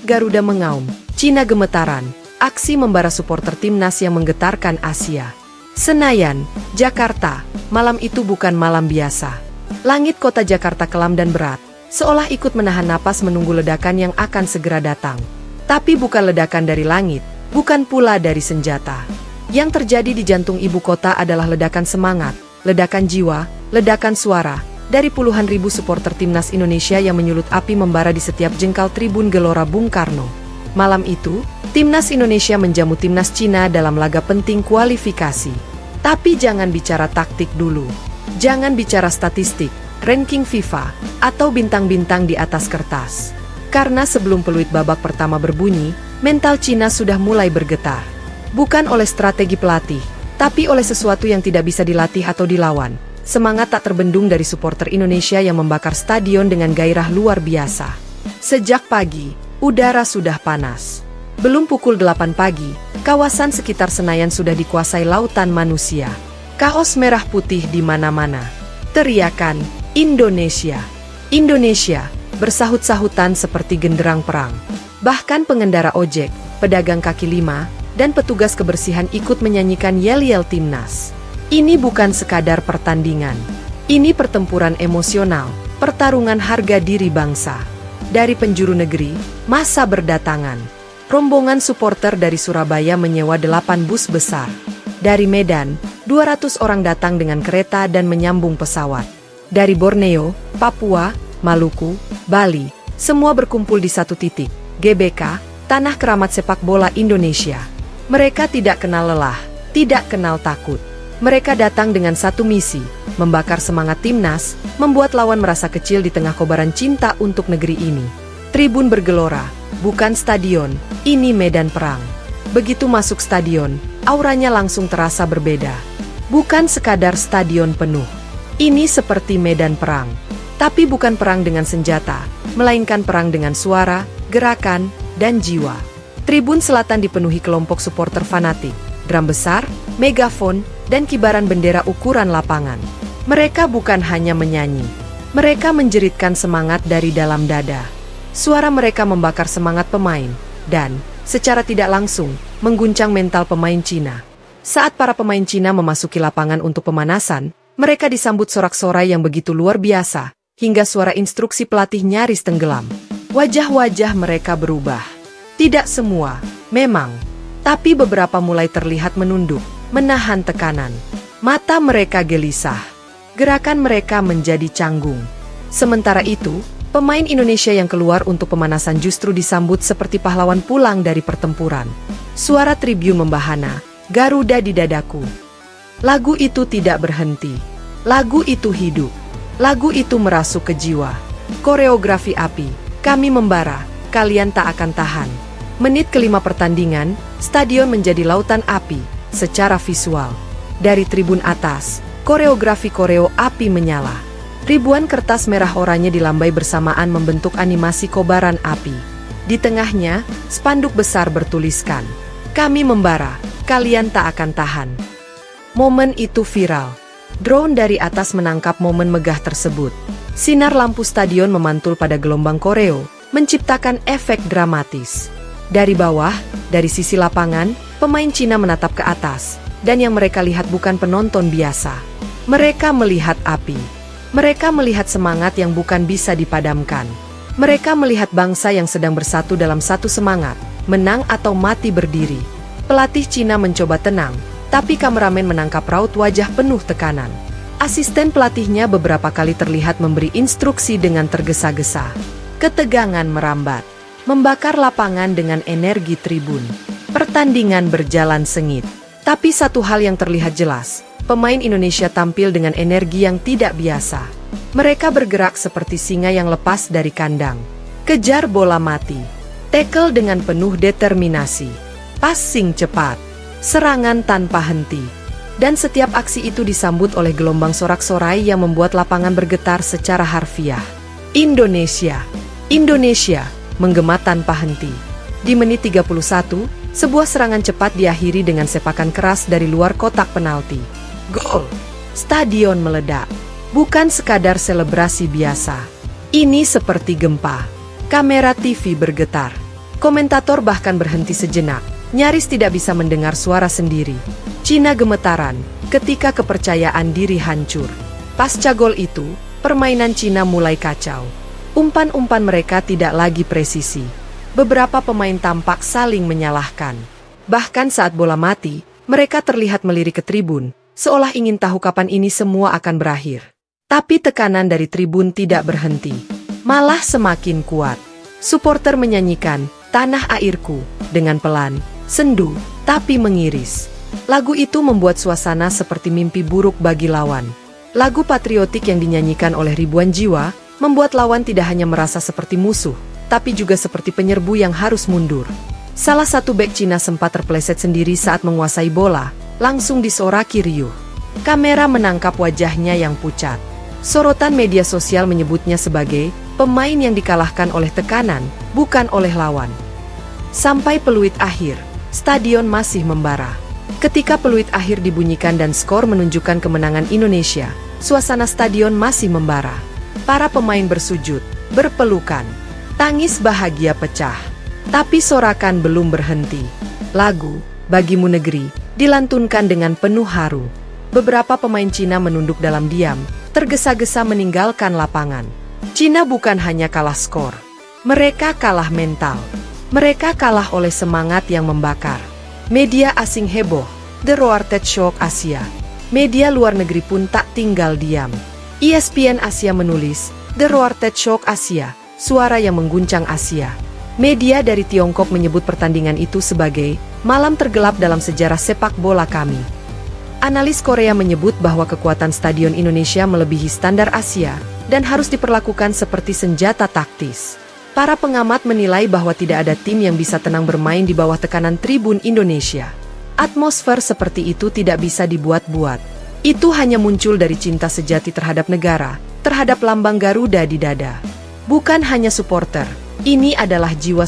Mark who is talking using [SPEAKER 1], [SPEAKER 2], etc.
[SPEAKER 1] Garuda mengaum, Cina gemetaran, aksi membara supporter timnas yang menggetarkan Asia. Senayan, Jakarta, malam itu bukan malam biasa. Langit kota Jakarta kelam dan berat, seolah ikut menahan napas menunggu ledakan yang akan segera datang. Tapi bukan ledakan dari langit, bukan pula dari senjata. Yang terjadi di jantung ibu kota adalah ledakan semangat, ledakan jiwa, ledakan suara, dari puluhan ribu supporter timnas Indonesia yang menyulut api membara di setiap jengkal tribun Gelora Bung Karno. Malam itu, timnas Indonesia menjamu timnas Cina dalam laga penting kualifikasi. Tapi jangan bicara taktik dulu. Jangan bicara statistik, ranking FIFA, atau bintang-bintang di atas kertas. Karena sebelum peluit babak pertama berbunyi, mental Cina sudah mulai bergetar. Bukan oleh strategi pelatih, tapi oleh sesuatu yang tidak bisa dilatih atau dilawan. Semangat tak terbendung dari supporter Indonesia yang membakar stadion dengan gairah luar biasa. Sejak pagi, udara sudah panas. Belum pukul 8 pagi, kawasan sekitar Senayan sudah dikuasai lautan manusia. Kaos merah putih di mana-mana. Teriakan, Indonesia! Indonesia! Bersahut-sahutan seperti genderang perang. Bahkan pengendara ojek, pedagang kaki lima, dan petugas kebersihan ikut menyanyikan yel-yel timnas. Ini bukan sekadar pertandingan. Ini pertempuran emosional, pertarungan harga diri bangsa. Dari penjuru negeri, massa berdatangan. Rombongan supporter dari Surabaya menyewa 8 bus besar. Dari Medan, 200 orang datang dengan kereta dan menyambung pesawat. Dari Borneo, Papua, Maluku, Bali, semua berkumpul di satu titik, GBK, Tanah Keramat Sepak Bola Indonesia. Mereka tidak kenal lelah, tidak kenal takut. Mereka datang dengan satu misi, membakar semangat timnas, membuat lawan merasa kecil di tengah kobaran cinta untuk negeri ini. Tribun bergelora, bukan stadion, ini medan perang. Begitu masuk stadion, auranya langsung terasa berbeda. Bukan sekadar stadion penuh. Ini seperti medan perang. Tapi bukan perang dengan senjata, melainkan perang dengan suara, gerakan, dan jiwa. Tribun selatan dipenuhi kelompok supporter fanatik, drum besar, megafon, dan kibaran bendera ukuran lapangan. Mereka bukan hanya menyanyi. Mereka menjeritkan semangat dari dalam dada. Suara mereka membakar semangat pemain, dan, secara tidak langsung, mengguncang mental pemain Cina. Saat para pemain Cina memasuki lapangan untuk pemanasan, mereka disambut sorak-sorai yang begitu luar biasa, hingga suara instruksi pelatih nyaris tenggelam. Wajah-wajah mereka berubah. Tidak semua, memang. Tapi beberapa mulai terlihat menunduk, menahan tekanan. Mata mereka gelisah. Gerakan mereka menjadi canggung. Sementara itu, pemain Indonesia yang keluar untuk pemanasan justru disambut seperti pahlawan pulang dari pertempuran. Suara tribun membahana, Garuda di dadaku. Lagu itu tidak berhenti. Lagu itu hidup. Lagu itu merasuk ke jiwa. Koreografi api. Kami membara, kalian tak akan tahan. Menit kelima pertandingan, stadion menjadi lautan api. Secara visual, dari tribun atas, koreografi koreo api menyala. Ribuan kertas merah oranye dilambai bersamaan membentuk animasi kobaran api. Di tengahnya, spanduk besar bertuliskan, "Kami membara, kalian tak akan tahan." Momen itu viral. Drone dari atas menangkap momen megah tersebut. Sinar lampu stadion memantul pada gelombang koreo, menciptakan efek dramatis. Dari bawah, dari sisi lapangan, pemain Cina menatap ke atas, dan yang mereka lihat bukan penonton biasa. Mereka melihat api. Mereka melihat semangat yang bukan bisa dipadamkan. Mereka melihat bangsa yang sedang bersatu dalam satu semangat, menang atau mati berdiri. Pelatih Cina mencoba tenang, tapi kameramen menangkap raut wajah penuh tekanan. Asisten pelatihnya beberapa kali terlihat memberi instruksi dengan tergesa-gesa. Ketegangan merambat, membakar lapangan dengan energi tribun. Pertandingan berjalan sengit. Tapi satu hal yang terlihat jelas, pemain Indonesia tampil dengan energi yang tidak biasa. Mereka bergerak seperti singa yang lepas dari kandang. Kejar bola mati. Tackle dengan penuh determinasi. Passing cepat. Serangan tanpa henti. Dan setiap aksi itu disambut oleh gelombang sorak-sorai yang membuat lapangan bergetar secara harfiah. Indonesia. Indonesia. Menggema tanpa henti. Di menit 31, sebuah serangan cepat diakhiri dengan sepakan keras dari luar kotak penalti. Gol! Stadion meledak. Bukan sekadar selebrasi biasa. Ini seperti gempa. Kamera TV bergetar. Komentator bahkan berhenti sejenak, nyaris tidak bisa mendengar suara sendiri. Cina gemetaran ketika kepercayaan diri hancur. Pasca gol itu, permainan Cina mulai kacau. Umpan-umpan mereka tidak lagi presisi. Beberapa pemain tampak saling menyalahkan. Bahkan saat bola mati, mereka terlihat melirik ke tribun, seolah ingin tahu kapan ini semua akan berakhir. Tapi tekanan dari tribun tidak berhenti, malah semakin kuat. Supporter menyanyikan "Tanah Airku" dengan pelan, sendu, tapi mengiris. Lagu itu membuat suasana seperti mimpi buruk bagi lawan. Lagu patriotik yang dinyanyikan oleh ribuan jiwa, membuat lawan tidak hanya merasa seperti musuh, tapi juga seperti penyerbu yang harus mundur. Salah satu bek Cina sempat terpeleset sendiri saat menguasai bola, langsung disoraki riuh. Kamera menangkap wajahnya yang pucat. Sorotan media sosial menyebutnya sebagai pemain yang dikalahkan oleh tekanan, bukan oleh lawan. Sampai peluit akhir, stadion masih membara. Ketika peluit akhir dibunyikan dan skor menunjukkan kemenangan Indonesia, suasana stadion masih membara. Para pemain bersujud, berpelukan. Tangis bahagia pecah. Tapi sorakan belum berhenti. Lagu "Bagimu Negeri" dilantunkan dengan penuh haru. Beberapa pemain Cina menunduk dalam diam, tergesa-gesa meninggalkan lapangan. Cina bukan hanya kalah skor. Mereka kalah mental. Mereka kalah oleh semangat yang membakar. Media asing heboh, The Roarted Shock Asia. Media luar negeri pun tak tinggal diam. ESPN Asia menulis, The Roarted Shock Asia, suara yang mengguncang Asia. Media dari Tiongkok menyebut pertandingan itu sebagai malam tergelap dalam sejarah sepak bola kami. Analis Korea menyebut bahwa kekuatan stadion Indonesia melebihi standar Asia dan harus diperlakukan seperti senjata taktis. Para pengamat menilai bahwa tidak ada tim yang bisa tenang bermain di bawah tekanan tribun Indonesia. Atmosfer seperti itu tidak bisa dibuat-buat. Itu hanya muncul dari cinta sejati terhadap negara, terhadap lambang Garuda di dada. Bukan hanya supporter, ini adalah jiwa